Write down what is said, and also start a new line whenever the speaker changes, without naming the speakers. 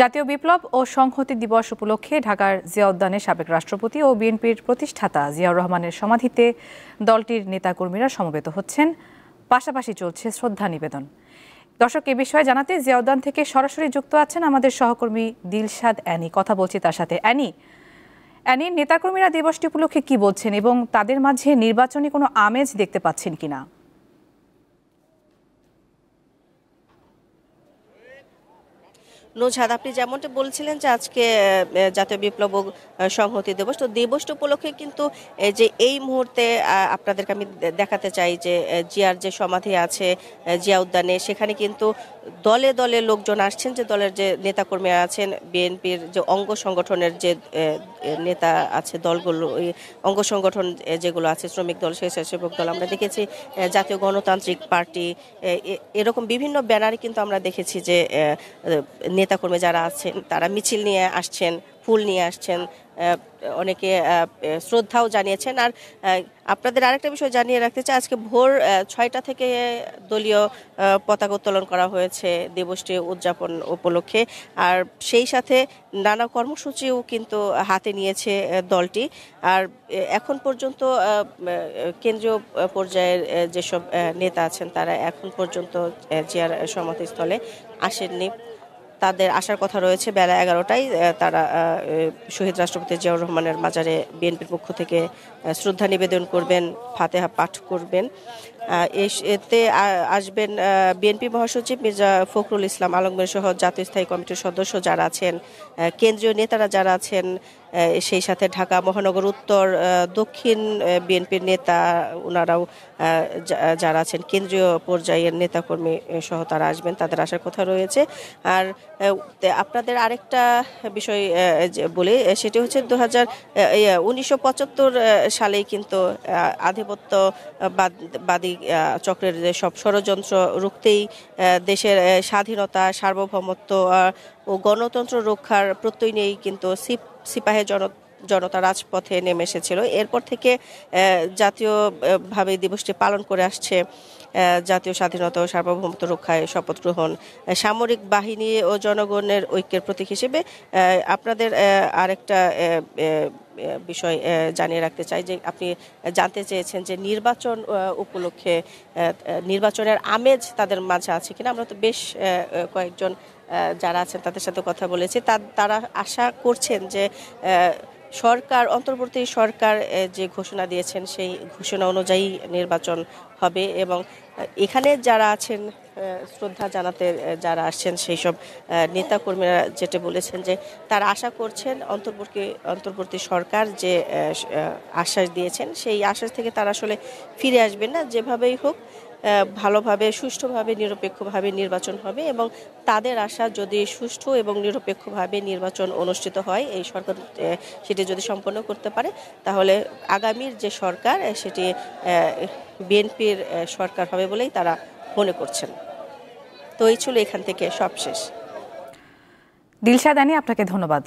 জাতীয় বিপ্লব ও সংহতি দিবস উপলক্ষে ঢাকার জিয়া উদ্যানে সাবেক রাষ্ট্রপতি ও বিএনপির প্রতিষ্ঠাতা জিয়াউর রহমানের সমাধিতে দলটির নেতাকর্মীরা সমবেত হচ্ছেন। পাশাপাশি চলছে শ্রদ্ধা নিবেদন। দর্শক, এ বিষয়ে জানাতে জিয়া উদ্যান থেকে সরাসরি যুক্ত আছেন আমাদের সহকর্মী দিলশাদ অ্যানি। কথা বলছি তার সাথে। অ্যানি, নেতাকর্মীরা দিবসটি উপলক্ষে কি বলছেন এবং তাদের মাঝে নির্বাচনী কোনো আমেজ দেখতে পাচ্ছেন কিনা?
নুজহাত, আপনি যেমনটা বলছিলেন যে আজকে জাতীয় বিপ্লব ও সংহতি দিবস, তো দিবসটা উপলক্ষে কিন্তু যে এই মুহূর্তে আপনাদেরকে আমি দেখাতে চাই যে জিয়ার যে সমাধি আছে জিয়া উদ্যানে, সেখানে কিন্তু দলে দলে লোকজন আসছেন, যে দলের যে নেতাকর্মীরা আছেন, বিএনপির যে অঙ্গ সংগঠনের যে নেতা আছে, দলগুলো ওই অঙ্গ সংগঠন যেগুলো আছে, শ্রমিক দল, স্বেচ্ছাসেবক দল, আমরা দেখেছি জাতীয় গণতান্ত্রিক পার্টি, এরকম বিভিন্ন ব্যানারে কিন্তু আমরা দেখেছি যে নেতাকর্মী যারা আছেন তারা মিছিল নিয়ে আসছেন, ফুল নিয়ে আসছেন, অনেকে শ্রদ্ধাও জানিয়েছেন। আর আপনাদের আরেকটা বিষয় জানিয়ে রাখতে চাই, আজকে ভোর 6টা থেকে দলীয় পতাকা উত্তোলন করা হয়েছে দিবসটি উদযাপন উপলক্ষে। আর সেই সাথে নানা কর্মসূচিও কিন্তু হাতে নিয়েছে দলটি। আর এখন পর্যন্ত কেন্দ্রীয় পর্যায়ের যেসব নেতা আছেন তারা এখন পর্যন্ত জিয়ার সমাধিস্থলে আসেননি। তাদের আসার কথা রয়েছে বেলা 11টায়। তারা শহীদ রাষ্ট্রপতি জিয়াউর রহমানের মাজারে বিএনপির পক্ষ থেকে শ্রদ্ধা নিবেদন করবেন, ফাতেহা পাঠ করবেন। এতে আসবেন বিএনপি মহাসচিব মির্জা ফখরুল ইসলাম আলমগীর সহ জাতীয় স্থায়ী কমিটির সদস্য যারা আছেন, কেন্দ্রীয় নেতারা যারা আছেন, সেই সাথে ঢাকা মহানগর উত্তর দক্ষিণ বিএনপির নেতা ওনারাও যারা আছেন, কেন্দ্রীয় পর্যায়ের নেতাকর্মী সহ তারা আসবেন, তাদের আসার কথা রয়েছে। আর আপনাদের আরেকটা বিষয় বলি, সেটি হচ্ছে 1975 সালেই কিন্তু আধিপত্যবাদী চক্রের যে সব ষড়যন্ত্র রুখতেই দেশের স্বাধীনতা, সার্বভৌমত্ব ও গণতন্ত্র রক্ষার প্রত্যয় নিয়েই কিন্তু সিপাহে জনতা রাজপথে নেমে এসেছিল। এরপর থেকে জাতীয়ভাবে দিবসটি পালন করে আসছে জাতীয় স্বাধীনতা ও সার্বভৌমত্ব রক্ষায় শপথ গ্রহণ, সামরিক বাহিনী ও জনগণের ঐক্যের প্রতীক হিসেবে। আপনাদের আরেকটা বিষয় জানিয়ে রাখতে চাই যে আপনি জানতে চেয়েছেন যে নির্বাচন উপলক্ষে নির্বাচনের আমেজ তাদের মাঝে আছে কিনা। আমরা তো বেশ কয়েকজন যারা আছেন তাদের সাথে কথা বলেছি, তারা আশা করছেন যে সরকার, অন্তর্বর্তী সরকার যে ঘোষণা দিয়েছেন সেই ঘোষণা অনুযায়ী নির্বাচন হবে। এবং এখানে যারা আছেন শ্রদ্ধা জানাতে যারা আসছেন সেই সব নেতাকর্মীরা যেটা বলেছেন যে তারা আশা করছেন অন্তর্বর্তী সরকার যে আশ্বাস দিয়েছেন সেই আশ্বাস থেকে তারা আসলে ফিরে আসবেন না। যেভাবেই হোক ভালোভাবে, সুষ্ঠুভাবে, নিরপেক্ষভাবে নির্বাচন হবে এবং তাদের আশা যদি সুষ্ঠু এবং নিরপেক্ষভাবে নির্বাচন অনুষ্ঠিত হয়, এই সরকার সেটি যদি সম্পন্ন করতে পারে, তাহলে আগামীর যে সরকার সেটি বিএনপির সরকার হবে বলেই তারা মনে করছেন। তো এই ছিল এখান থেকে সবশেষ।
দিলশাদ অ্যানি, আপনাকে ধন্যবাদ।